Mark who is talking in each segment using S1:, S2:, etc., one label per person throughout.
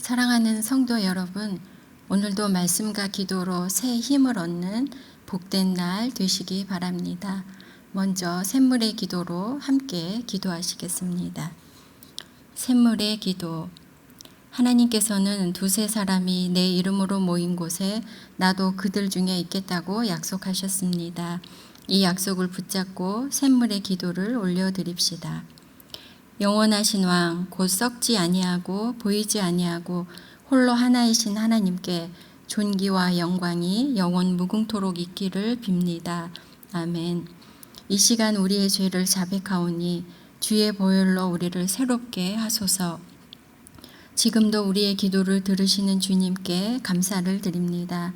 S1: 사랑하는 성도 여러분, 오늘도 말씀과 기도로 새 힘을 얻는 복된 날 되시기 바랍니다. 먼저 샘물의 기도로 함께 기도하시겠습니다. 샘물의 기도. 하나님께서는 두세 사람이 내 이름으로 모인 곳에 나도 그들 중에 있겠다고 약속하셨습니다. 이 약속을 붙잡고 샘물의 기도를 올려드립시다. 영원하신 왕, 곧 썩지 아니하고 보이지 아니하고 홀로 하나이신 하나님께 존귀와 영광이 영원 무궁토록 있기를 빕니다. 아멘. 이 시간 우리의 죄를 자백하오니 주의 보혈로 우리를 새롭게 하소서. 지금도 우리의 기도를 들으시는 주님께 감사를 드립니다.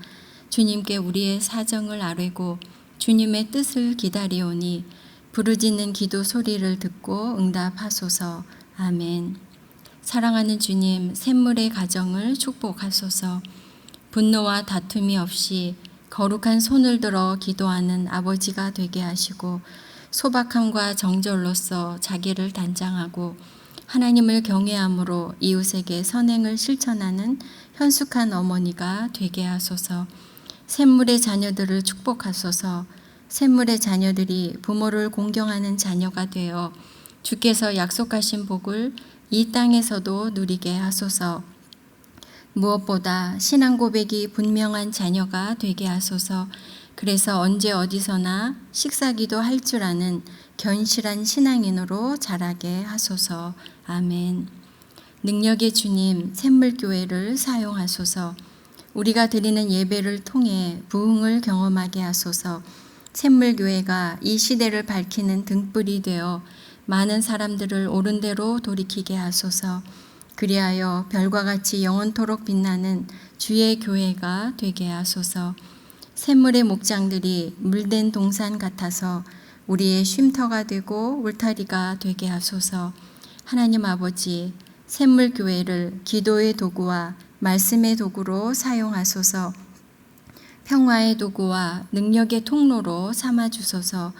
S1: 주님께 우리의 사정을 아뢰고 주님의 뜻을 기다리오니 부르짖는 기도 소리를 듣고 응답하소서. 아멘. 사랑하는 주님, 샘물의 가정을 축복하소서. 분노와 다툼이 없이 거룩한 손을 들어 기도하는 아버지가 되게 하시고 소박함과 정절로서 자기를 단장하고 하나님을 경외함으로 이웃에게 선행을 실천하는 현숙한 어머니가 되게 하소서. 샘물의 자녀들을 축복하소서. 샘물의 자녀들이 부모를 공경하는 자녀가 되어 주께서 약속하신 복을 이 땅에서도 누리게 하소서. 무엇보다 신앙 고백이 분명한 자녀가 되게 하소서. 그래서 언제 어디서나 식사기도 할 줄 아는 견실한 신앙인으로 자라게 하소서. 아멘. 능력의 주님, 샘물교회를 사용하소서. 우리가 드리는 예배를 통해 부흥을 경험하게 하소서. 샘물교회가 이 시대를 밝히는 등불이 되어 많은 사람들을 옳은 대로 돌이키게 하소서. 그리하여 별과 같이 영원토록 빛나는 주의 교회가 되게 하소서. 샘물의 목장들이 물된 동산 같아서 우리의 쉼터가 되고 울타리가 되게 하소서. 하나님 아버지, 샘물교회를 기도의 도구와 말씀의 도구로 사용하소서. 평화의 도구와 능력의 통로로 삼아주소서.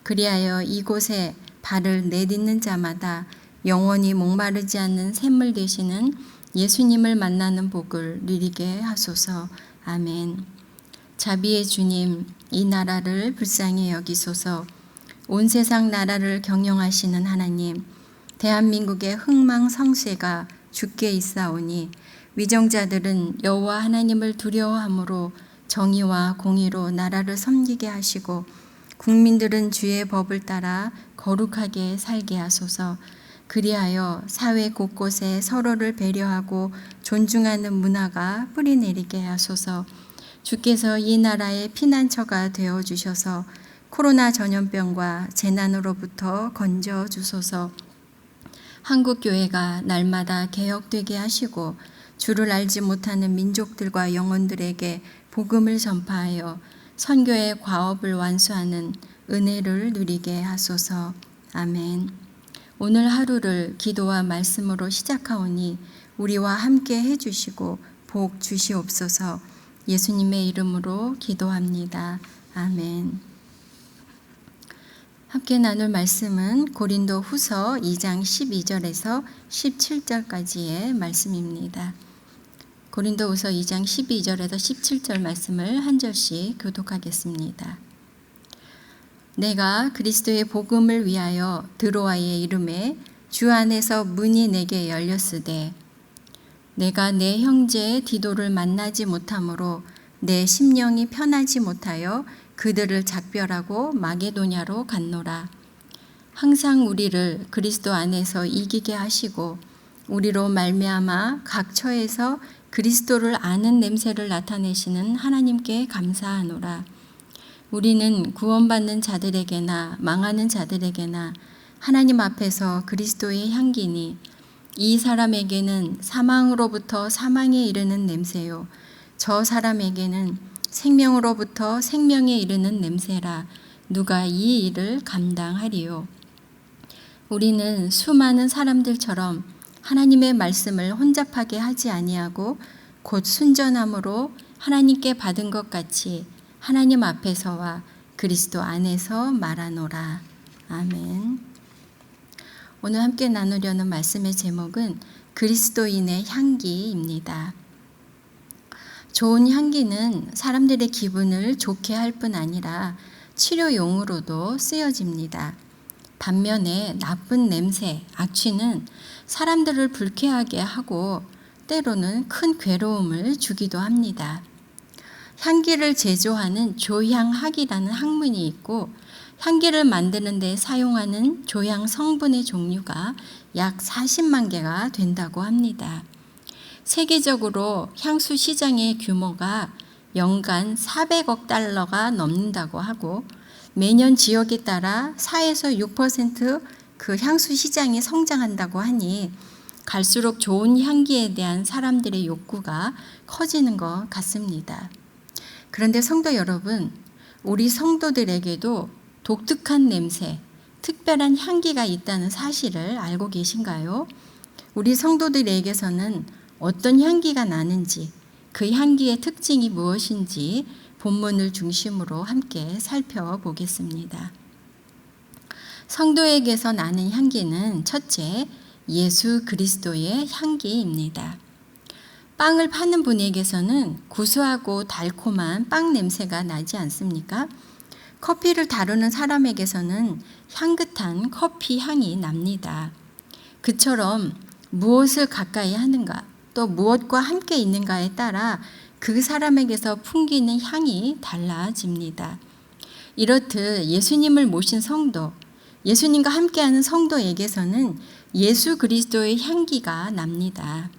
S1: 그리하여 이곳에 발을 내딛는 자마다 영원히 목마르지 않는 샘물 되시는 예수님을 만나는 복을 누리게 하소서. 아멘. 자비의 주님, 이 나라를 불쌍히 여기소서. 온 세상 나라를 경영하시는 하나님, 대한민국의 흥망성쇠가 주께 있사오니 위정자들은 여호와 하나님을 두려워함으로 정의와 공의로 나라를 섬기게 하시고 국민들은 주의 법을 따라 거룩하게 살게 하소서. 그리하여 사회 곳곳에 서로를 배려하고 존중하는 문화가 뿌리내리게 하소서. 주께서 이 나라의 피난처가 되어주셔서 코로나 전염병과 재난으로부터 건져주소서. 한국교회가 날마다 개혁되게 하시고 주를 알지 못하는 민족들과 영혼들에게 복음을 전파하여 선교의 과업을 완수하는 은혜를 누리게 하소서. 아멘. 오늘 하루를 기도와 말씀으로 시작하오니 우리와 함께 해주시고 복 주시옵소서. 예수님의 이름으로 기도합니다. 아멘. 함께 나눌 말씀은 고린도 후서 2장 12절에서 17절까지의 말씀입니다. 고린도 후서 2장 12절에서 17절 말씀을 한 절씩 교독하겠습니다. 내가 그리스도의 복음을 위하여 드로아의 이름에 주 안에서 문이 내게 열렸으되 내가 내 형제 디도를 만나지 못하므로 내 심령이 편하지 못하여 그들을 작별하고 마게도냐로 갔노라. 항상 우리를 그리스도 안에서 이기게 하시고 우리로 말미암아 각 처에서 그리스도를 아는 냄새를 나타내시는 하나님께 감사하노라. 우리는 구원받는 자들에게나 망하는 자들에게나 하나님 앞에서 그리스도의 향기니 이 사람에게는 사망으로부터 사망에 이르는 냄새요 저 사람에게는 생명으로부터 생명에 이르는 냄새라. 누가 이 일을 감당하리요. 우리는 수많은 사람들처럼 하나님의 말씀을 혼잡하게 하지 아니하고 곧 순전함으로 하나님께 받은 것 같이 하나님 앞에서와 그리스도 안에서 말하노라. 아멘. 오늘 함께 나누려는 말씀의 제목은 그리스도인의 향기입니다. 좋은 향기는 사람들의 기분을 좋게 할 뿐 아니라 치료용으로도 쓰여집니다. 반면에 나쁜 냄새, 악취는 사람들을 불쾌하게 하고 때로는 큰 괴로움을 주기도 합니다. 향기를 제조하는 조향학이라는 학문이 있고 향기를 만드는 데 사용하는 조향 성분의 종류가 약 40만 개가 된다고 합니다. 세계적으로 향수 시장의 규모가 연간 400억 달러가 넘는다고 하고 매년 지역에 따라 4에서 6% 그 향수 시장이 성장한다고 하니 갈수록 좋은 향기에 대한 사람들의 욕구가 커지는 것 같습니다. 그런데 성도 여러분, 우리 성도들에게도 독특한 냄새, 특별한 향기가 있다는 사실을 알고 계신가요? 우리 성도들에게서는 어떤 향기가 나는지, 그 향기의 특징이 무엇인지 본문을 중심으로 함께 살펴보겠습니다. 성도에게서 나는 향기는 첫째, 예수 그리스도의 향기입니다. 빵을 파는 분에게서는 구수하고 달콤한 빵 냄새가 나지 않습니까? 커피를 다루는 사람에게서는 향긋한 커피 향이 납니다. 그처럼 무엇을 가까이 하는가, 또 무엇과 함께 있는가에 따라 그 사람에게서 풍기는 향이 달라집니다. 이렇듯 예수님을 모신 성도, 예수님과 함께하는 성도에게서는 예수 그리스도의 향기가 납니다.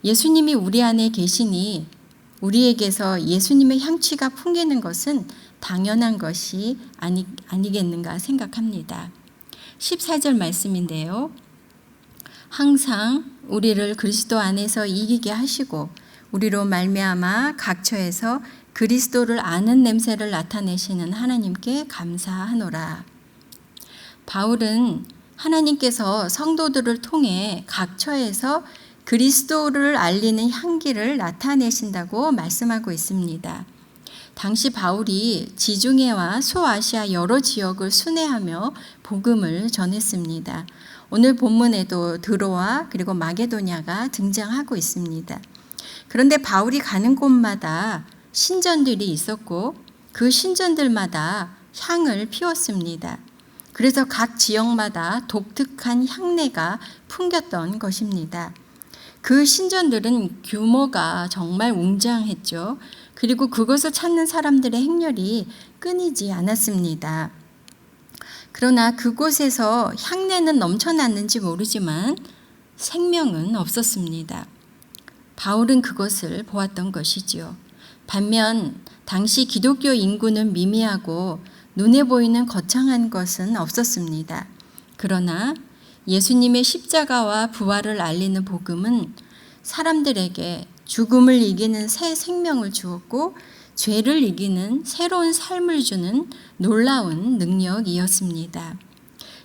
S1: 예수님이 우리 안에 계시니 우리에게서 예수님의 향취가 풍기는 것은 당연한 것이 아니겠는가 생각합니다. 14절 말씀인데요. 항상 우리를 그리스도 안에서 이기게 하시고 우리로 말미암아 각처에서 그리스도를 아는 냄새를 나타내시는 하나님께 감사하노라. 바울은 하나님께서 성도들을 통해 각처에서 그리스도를 알리는 향기를 나타내신다고 말씀하고 있습니다. 당시 바울이 지중해와 소아시아 여러 지역을 순회하며 복음을 전했습니다. 오늘 본문에도 드로아 그리고 마게도냐가 등장하고 있습니다. 그런데 바울이 가는 곳마다 신전들이 있었고 그 신전들마다 향을 피웠습니다. 그래서 각 지역마다 독특한 향내가 풍겼던 것입니다. 그 신전들은 규모가 정말 웅장했죠. 그리고 그것을 찾는 사람들의 행렬이 끊이지 않았습니다. 그러나 그곳에서 향내는 넘쳐났는지 모르지만 생명은 없었습니다. 바울은 그것을 보았던 것이지요. 반면 당시 기독교 인구는 미미하고 눈에 보이는 거창한 것은 없었습니다. 그러나 예수님의 십자가와 부활을 알리는 복음은 사람들에게 죽음을 이기는 새 생명을 주었고 죄를 이기는 새로운 삶을 주는 놀라운 능력이었습니다.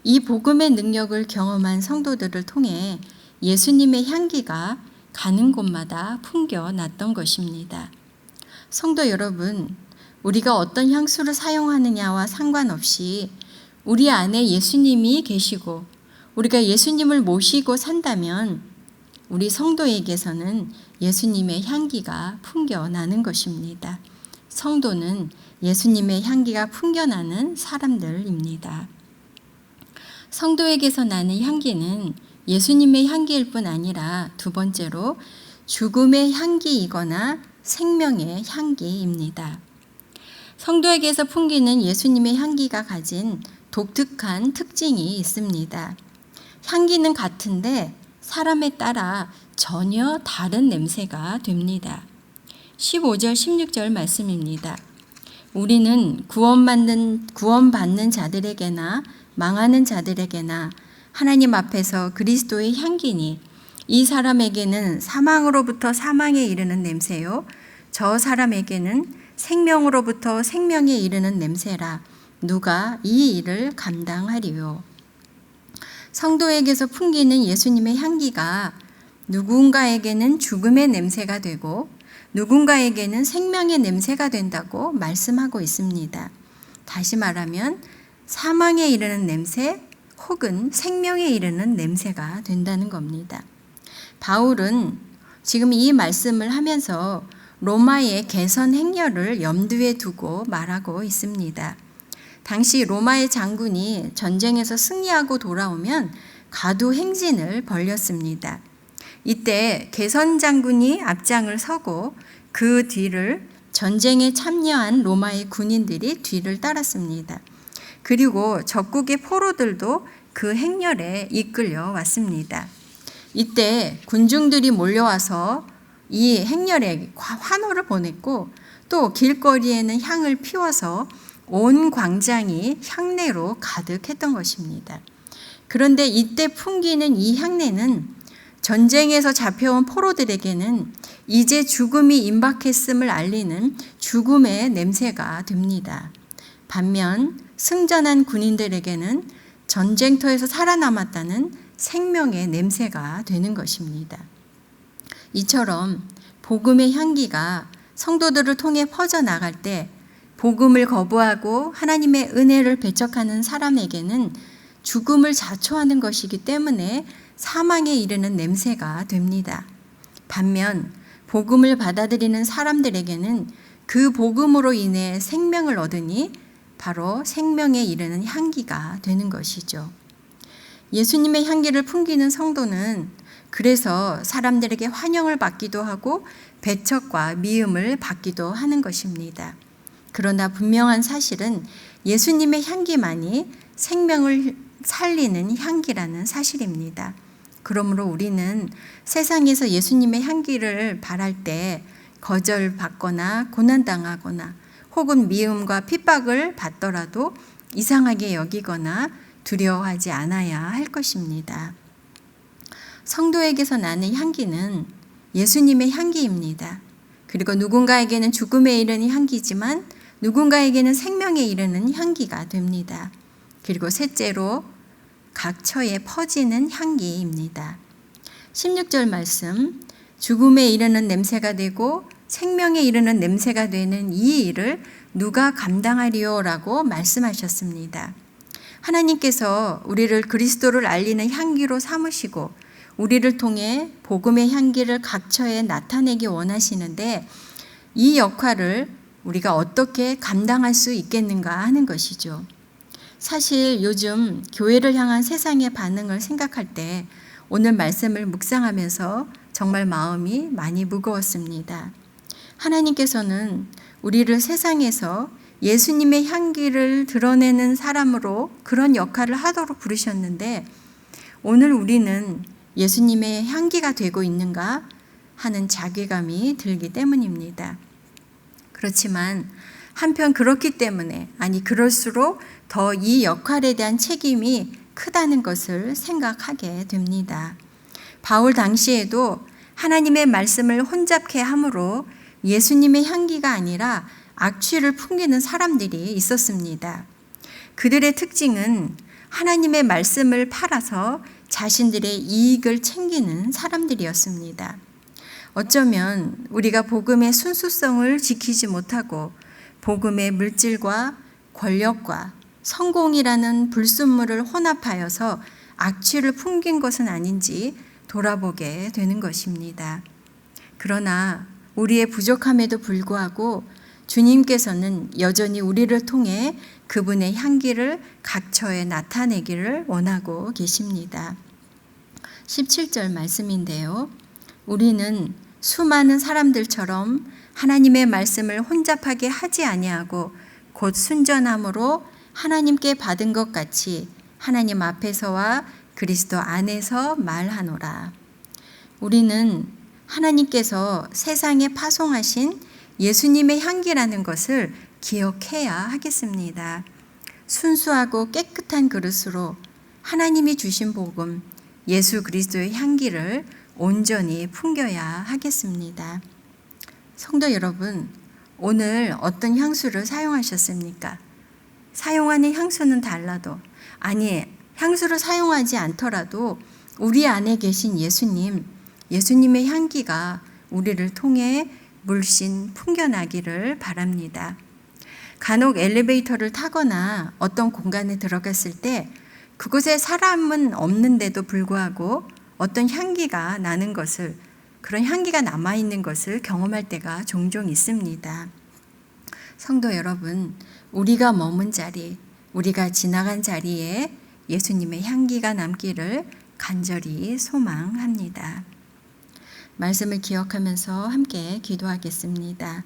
S1: 이 복음의 능력을 경험한 성도들을 통해 예수님의 향기가 가는 곳마다 풍겨났던 것입니다. 성도 여러분, 우리가 어떤 향수를 사용하느냐와 상관없이 우리 안에 예수님이 계시고 우리가 예수님을 모시고 산다면 우리 성도에게서는 예수님의 향기가 풍겨나는 것입니다. 성도는 예수님의 향기가 풍겨나는 사람들입니다. 성도에게서 나는 향기는 예수님의 향기일 뿐 아니라 두 번째로 죽음의 향기이거나 생명의 향기입니다. 성도에게서 풍기는 예수님의 향기가 가진 독특한 특징이 있습니다. 향기는 같은데 사람에 따라 전혀 다른 냄새가 됩니다. 15절, 16절 말씀입니다. 우리는 구원받는 자들에게나 망하는 자들에게나 하나님 앞에서 그리스도의 향기니 이 사람에게는 사망으로부터 사망에 이르는 냄새요 저 사람에게는 생명으로부터 생명에 이르는 냄새라. 누가 이 일을 감당하리요. 성도에게서 풍기는 예수님의 향기가 누군가에게는 죽음의 냄새가 되고 누군가에게는 생명의 냄새가 된다고 말씀하고 있습니다. 다시 말하면 사망에 이르는 냄새 혹은 생명에 이르는 냄새가 된다는 겁니다. 바울은 지금 이 말씀을 하면서 로마의 개선 행렬을 염두에 두고 말하고 있습니다. 당시 로마의 장군이 전쟁에서 승리하고 돌아오면 가두 행진을 벌였습니다. 이때 개선 장군이 앞장을 서고 그 뒤를 전쟁에 참여한 로마의 군인들이 뒤를 따랐습니다. 그리고 적국의 포로들도 그 행렬에 이끌려 왔습니다. 이때 군중들이 몰려와서 이 행렬에 환호를 보냈고 또 길거리에는 향을 피워서 온 광장이 향내로 가득했던 것입니다. 그런데 이때 풍기는 이 향내는 전쟁에서 잡혀온 포로들에게는 이제 죽음이 임박했음을 알리는 죽음의 냄새가 됩니다. 반면 승전한 군인들에게는 전쟁터에서 살아남았다는 생명의 냄새가 되는 것입니다. 이처럼 복음의 향기가 성도들을 통해 퍼져나갈 때 복음을 거부하고 하나님의 은혜를 배척하는 사람에게는 죽음을 자초하는 것이기 때문에 사망에 이르는 냄새가 됩니다. 반면 복음을 받아들이는 사람들에게는 그 복음으로 인해 생명을 얻으니 바로 생명에 이르는 향기가 되는 것이죠. 예수님의 향기를 풍기는 성도는 그래서 사람들에게 환영을 받기도 하고 배척과 미움을 받기도 하는 것입니다. 그러나 분명한 사실은 예수님의 향기만이 생명을 살리는 향기라는 사실입니다. 그러므로 우리는 세상에서 예수님의 향기를 바랄 때 거절받거나 고난당하거나 혹은 미움과 핍박을 받더라도 이상하게 여기거나 두려워하지 않아야 할 것입니다. 성도에게서 나는 향기는 예수님의 향기입니다. 그리고 누군가에게는 죽음에 이르는 향기지만 누군가에게는 생명에 이르는 향기가 됩니다. 그리고 셋째로 각처에 퍼지는 향기입니다. 16절 말씀, 죽음에 이르는 냄새가 되고 생명에 이르는 냄새가 되는 이 일을 누가 감당하리요라고 말씀하셨습니다. 하나님께서 우리를 그리스도를 알리는 향기로 삼으시고 우리를 통해 복음의 향기를 각처에 나타내기 원하시는데 이 역할을 우리가 어떻게 감당할 수 있겠는가 하는 것이죠. 사실 요즘 교회를 향한 세상의 반응을 생각할 때 오늘 말씀을 묵상하면서 정말 마음이 많이 무거웠습니다. 하나님께서는 우리를 세상에서 예수님의 향기를 드러내는 사람으로 그런 역할을 하도록 부르셨는데 오늘 우리는 예수님의 향기가 되고 있는가 하는 자괴감이 들기 때문입니다. 그렇지만 한편 그렇기 때문에 그럴수록 더 이 역할에 대한 책임이 크다는 것을 생각하게 됩니다. 바울 당시에도 하나님의 말씀을 혼잡케 함으로 예수님의 향기가 아니라 악취를 풍기는 사람들이 있었습니다. 그들의 특징은 하나님의 말씀을 팔아서 자신들의 이익을 챙기는 사람들이었습니다. 어쩌면 우리가 복음의 순수성을 지키지 못하고 복음의 물질과 권력과 성공이라는 불순물을 혼합하여서 악취를 풍긴 것은 아닌지 돌아보게 되는 것입니다. 그러나 우리의 부족함에도 불구하고 주님께서는 여전히 우리를 통해 그분의 향기를 각처에 나타내기를 원하고 계십니다. 17절 말씀인데요. 우리는 수많은 사람들처럼 하나님의 말씀을 혼잡하게 하지 아니하고 곧 순전함으로 하나님께 받은 것 같이 하나님 앞에서와 그리스도 안에서 말하노라. 우리는 하나님께서 세상에 파송하신 예수님의 향기라는 것을 기억해야 하겠습니다. 순수하고 깨끗한 그릇으로 하나님이 주신 복음, 예수 그리스도의 향기를 온전히 풍겨야 하겠습니다. 성도 여러분, 오늘 어떤 향수를 사용하셨습니까? 사용하는 향수는 달라도, 향수를 사용하지 않더라도 우리 안에 계신 예수님의 향기가 우리를 통해 물씬 풍겨나기를 바랍니다. 간혹 엘리베이터를 타거나 어떤 공간에 들어갔을 때 그곳에 사람은 없는데도 불구하고 어떤 향기가 나는 것을, 그런 향기가 남아있는 것을 경험할 때가 종종 있습니다. 성도 여러분, 우리가 머문 자리, 우리가 지나간 자리에 예수님의 향기가 남기를 간절히 소망합니다. 말씀을 기억하면서 함께 기도하겠습니다.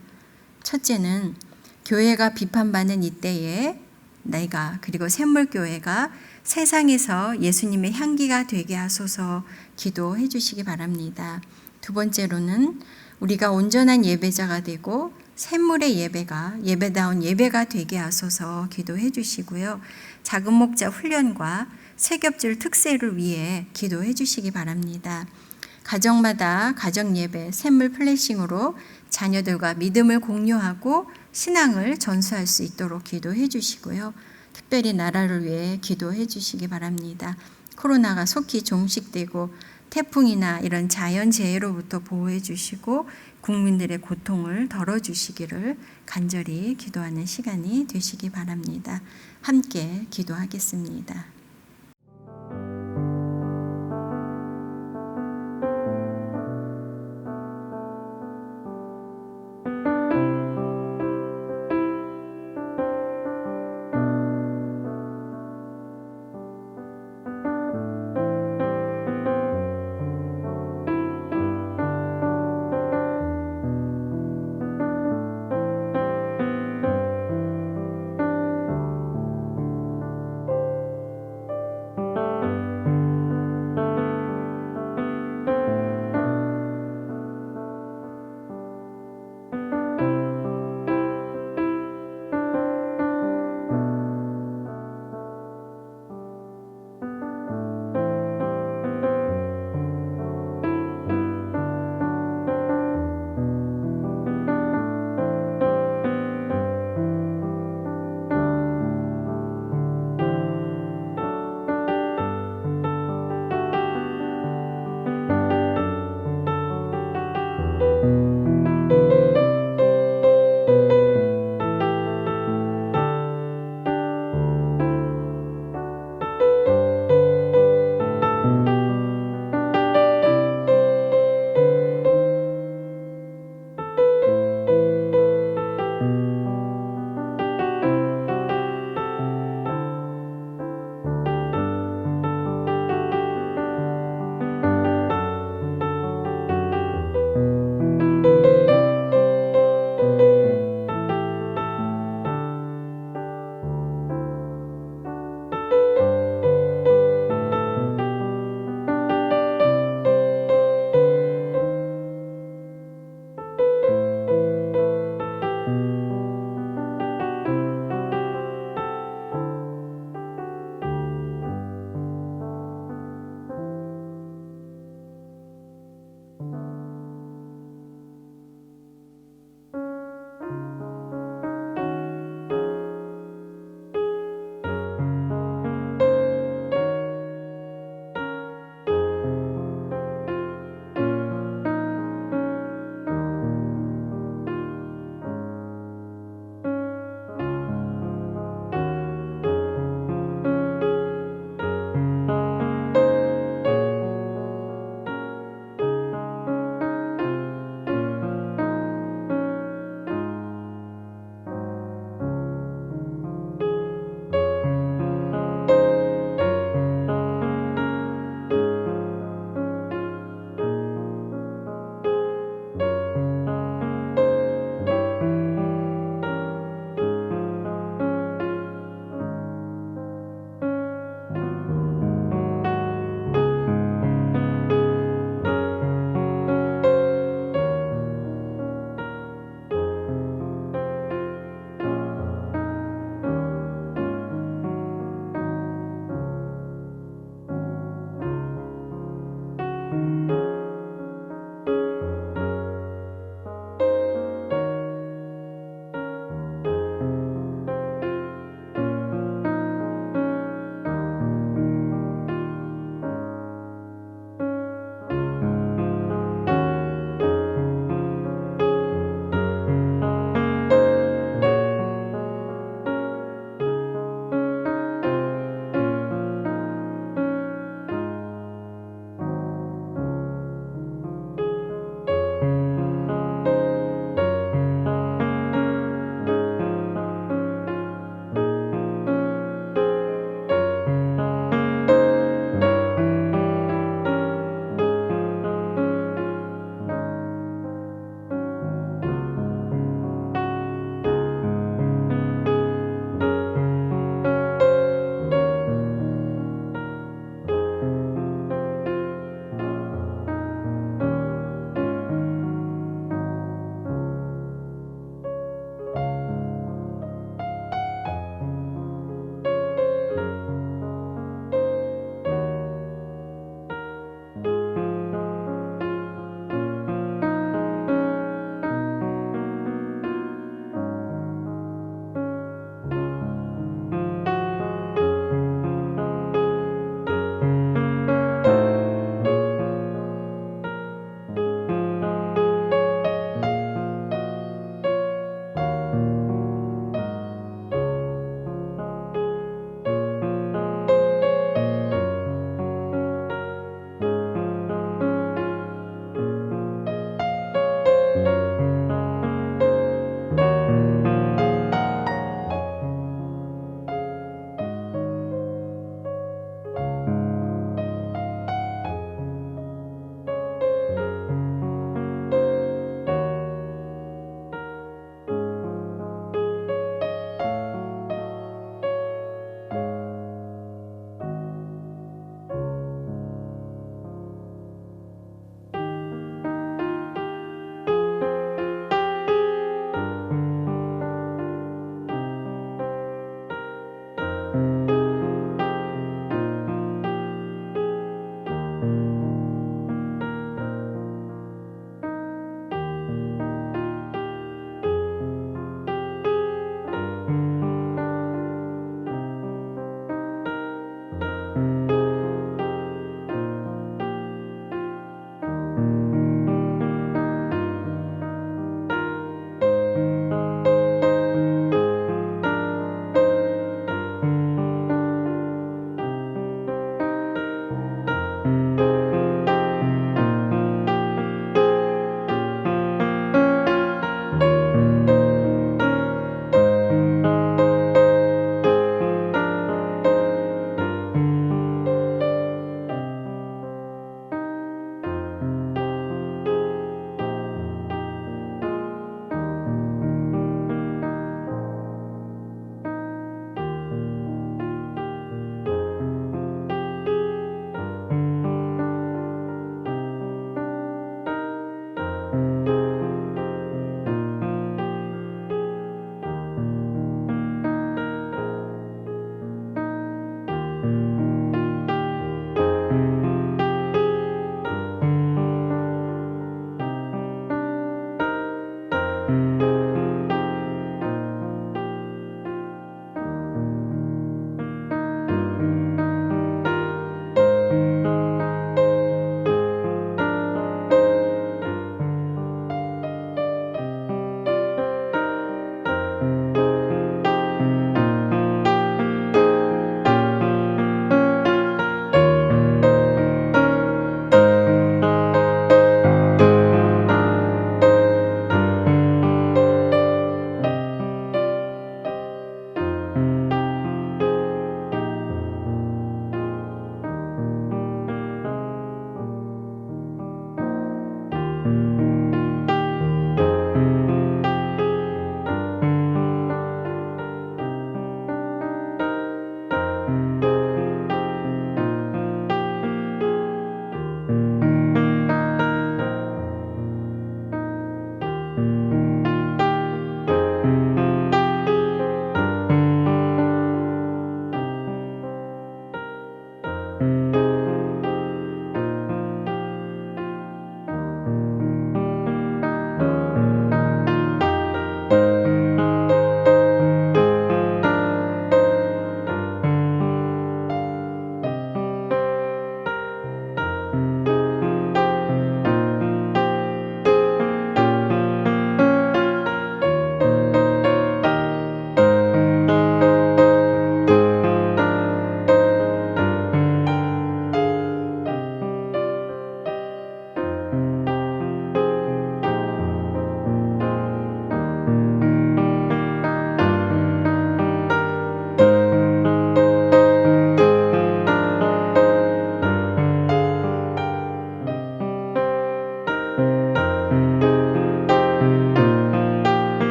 S1: 첫째는 교회가 비판받는 이때에 내가, 그리고 샘물교회가 세상에서 예수님의 향기가 되게 하소서 기도해 주시기 바랍니다. 두 번째로는 우리가 온전한 예배자가 되고 샘물의 예배가 예배다운 예배가 되게 하소서 기도해 주시고요. 작은 목자 훈련과 세겹줄 특세를 위해 기도해 주시기 바랍니다. 가정마다 가정 예배, 샘물 플래싱으로 자녀들과 믿음을 공유하고 신앙을 전수할 수 있도록 기도해 주시고요. 특별히 나라를 위해 기도해 주시기 바랍니다. 코로나가 속히 종식되고 태풍이나 이런 자연재해로부터 보호해 주시고 국민들의 고통을 덜어주시기를 간절히 기도하는 시간이 되시기 바랍니다. 함께 기도하겠습니다.